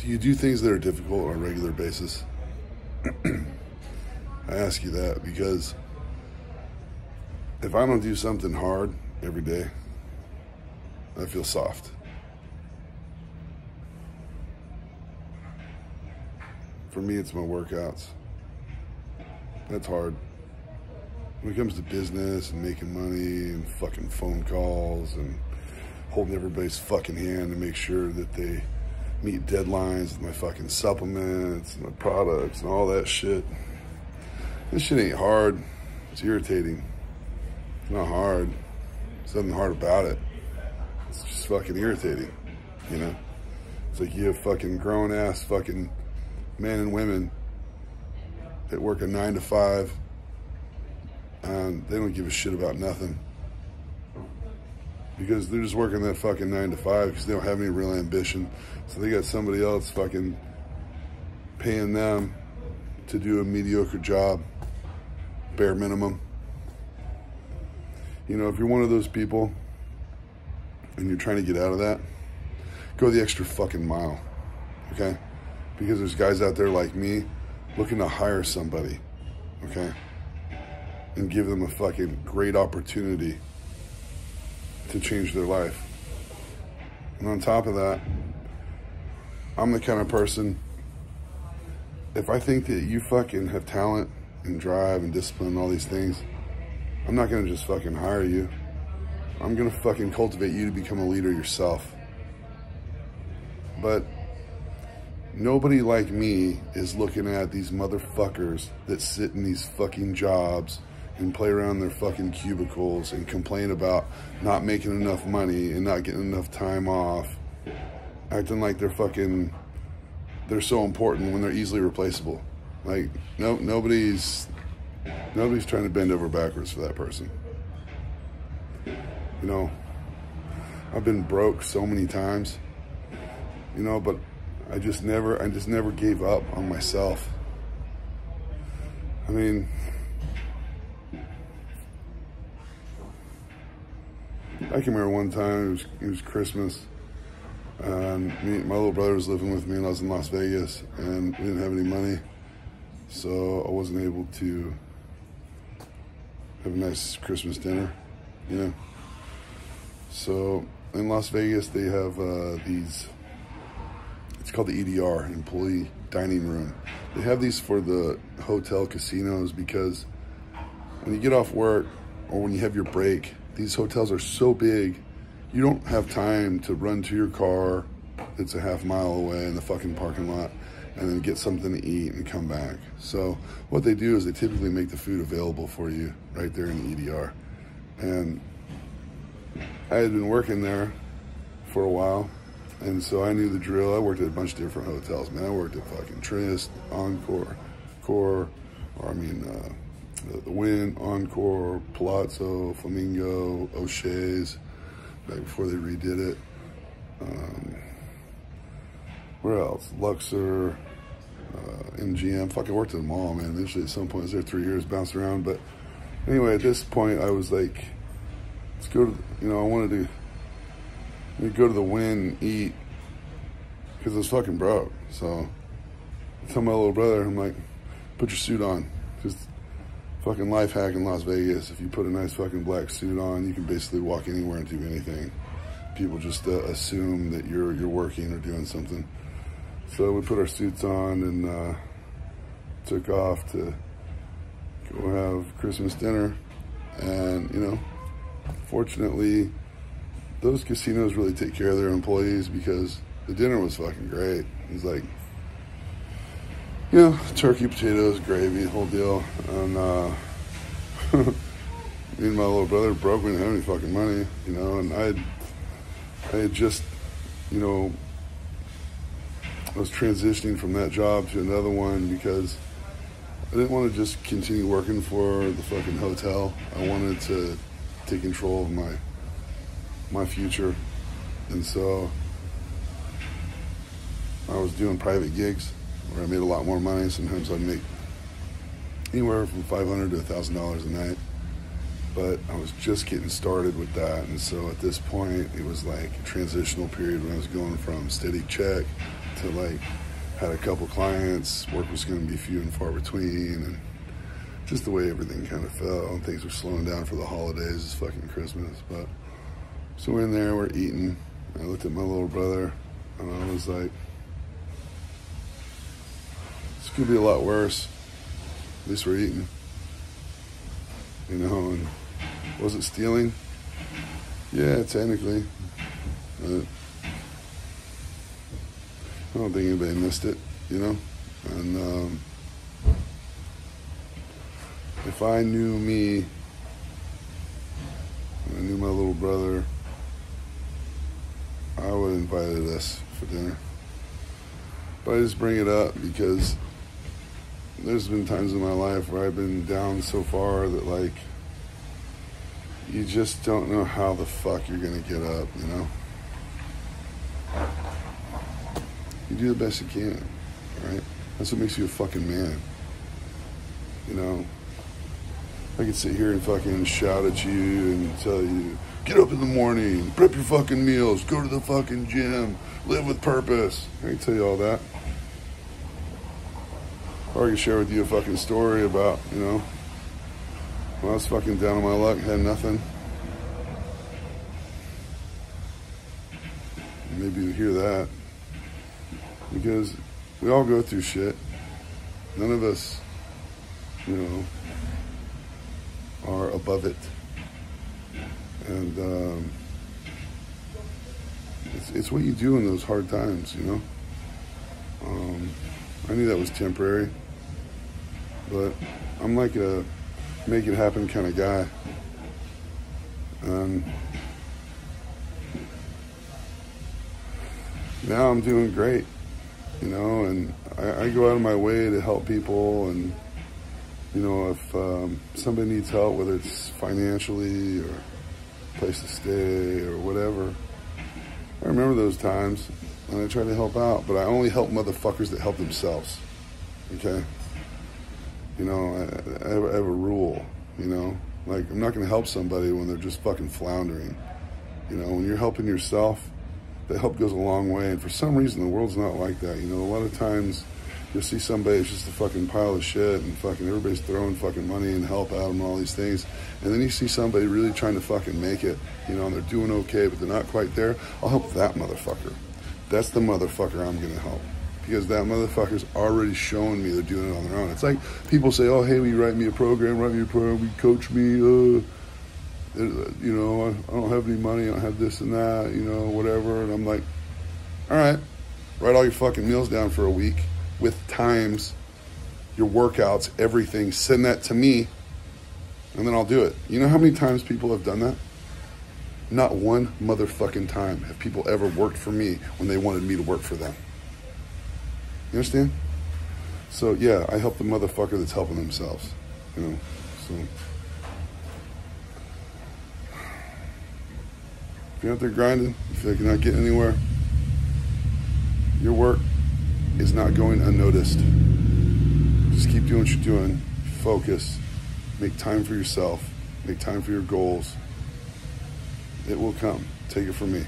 Do you do things that are difficult on a regular basis? I ask you that because if I don't do something hard every day, I feel soft. For me, it's my workouts. That's hard. When it comes to business and making money and fucking phone calls and holding everybody's fucking hand to make sure that they meet deadlines with my fucking supplements and my products and all that shit. This shit ain't hard. It's irritating. It's not hard. There's nothing hard about it. It's just fucking irritating, you know? It's like you have fucking grown-ass fucking men and women that work a 9 to 5 and they don't give a shit about nothing because they're just working that fucking 9 to 5 because they don't have any real ambition. So they got somebody else fucking paying them to do a mediocre job, bare minimum. You know, if you're one of those people and you're trying to get out of that, go the extra fucking mile, okay? Because there's guys out there like me looking to hire somebody, okay? And give them a fucking great opportunity to change their life. And on top of that, I'm the kind of person, if I think that you fucking have talent and drive and discipline and all these things, I'm not gonna just fucking hire you. I'm gonna fucking cultivate you to become a leader yourself. But nobody like me is looking at these motherfuckers that sit in these fucking jobs and play around their fucking cubicles and complain about not making enough money and not getting enough time off, acting like they're so important when they're easily replaceable. Like, nobody's trying to bend over backwards for that person. You know, I've been broke so many times, you know, but I just never gave up on myself. I mean, I can remember one time, it was Christmas, and my little brother was living with me, and I was in Las Vegas, and we didn't have any money, so I wasn't able to have a nice Christmas dinner, you know. So in Las Vegas, they have these, it's called the EDR, Employee Dining Room. They have these for the hotel casinos because when you get off work or when you have your break, these hotels are so big, you don't have time to run to your car that's a half mile away in the fucking parking lot and then get something to eat and come back. So what they do is they typically make the food available for you right there in the EDR. And I had been working there for a while, and so I knew the drill. I worked at a bunch of different hotels, man. I worked at fucking Tryst, Encore, the Wynn, Encore, Palazzo, Flamingo, O'Shea's, back before they redid it. Where else? Luxor, MGM. Fucking worked at them all, man. Eventually, at some point, I was there 3 years, bounced around. But anyway, at this point, I was like, let's go to, I wanted to go to the Wynn and eat because I was fucking broke. So I tell my little brother, I'm like, put your suit on. Just fucking life hack in Las Vegas. If you put a nice fucking black suit on, you can basically walk anywhere and do anything. People just assume that you're working or doing something. So we put our suits on and took off to go have Christmas dinner. And, fortunately, those casinos really take care of their employees because the dinner was fucking great. It was like, turkey, potatoes, gravy, the whole deal. And me and my little brother broke. We didn't have any fucking money, and I had just, I was transitioning from that job to another one because I didn't want to just continue working for the fucking hotel. I wanted to take control of my future. And so I was doing private gigs where I made a lot more money. Sometimes I'd make anywhere from $500 to $1,000 a night. But I was just getting started with that. And so at this point, it was like a transitional period when I was going from steady check to like, had a couple clients, work was going to be few and far between, and just the way everything kind of fell, and things were slowing down for the holidays. It's fucking Christmas. But so we're in there, we're eating. I looked at my little brother, and I was like, this could be a lot worse. At least we're eating. You know, and was it stealing? Yeah, technically. I don't think anybody missed it, you know? And if I knew me, and I knew my little brother, I would have invited us for dinner. But I just bring it up because there's been times in my life where I've been down so far that, like, you just don't know how the fuck you're gonna get up, you know? You do the best you can, right? That's what makes you a fucking man. You know, I could sit here and fucking shout at you and tell you, get up in the morning, prep your fucking meals, go to the fucking gym, live with purpose. I can tell you all that. Or I can share with you a fucking story about, you know, when I was fucking down on my luck, had nothing. Maybe you'll hear that. Because we all go through shit. None of us, you know, are above it. And it's what you do in those hard times, you know. I knew that was temporary, but I'm like a make it happen kind of guy. And now I'm doing great, you know, and I go out of my way to help people. And, you know, if somebody needs help, whether it's financially or place to stay or whatever, I remember those times and I try to help out, but I only help motherfuckers that help themselves, okay? You know, I have a rule, you know, like I'm not going to help somebody when they're just fucking floundering. You know, when you're helping yourself, that help goes a long way. And for some reason, the world's not like that. You know, a lot of times you'll see somebody that's just a fucking pile of shit and fucking everybody's throwing fucking money and help at them and all these things. And then you see somebody really trying to fucking make it, you know, and they're doing okay, but they're not quite there. I'll help that motherfucker. That's the motherfucker I'm going to help. Because that motherfucker's already showing me they're doing it on their own. It's like people say, oh, hey, will you write me a program, will you coach me, you know, I don't have any money, I don't have this and that, you know, whatever. And I'm like, all right, write all your fucking meals down for a week with times, your workouts, everything, send that to me, and then I'll do it. You know how many times people have done that? Not one motherfucking time have people ever worked for me when they wanted me to work for them. You understand? So, yeah, I help the motherfucker that's helping themselves, you know, so. If you're out there grinding, you feel like you're not getting anywhere, your work is not going unnoticed. Just keep doing what you're doing. Focus. Make time for yourself. Make time for your goals. It will come. Take it from me.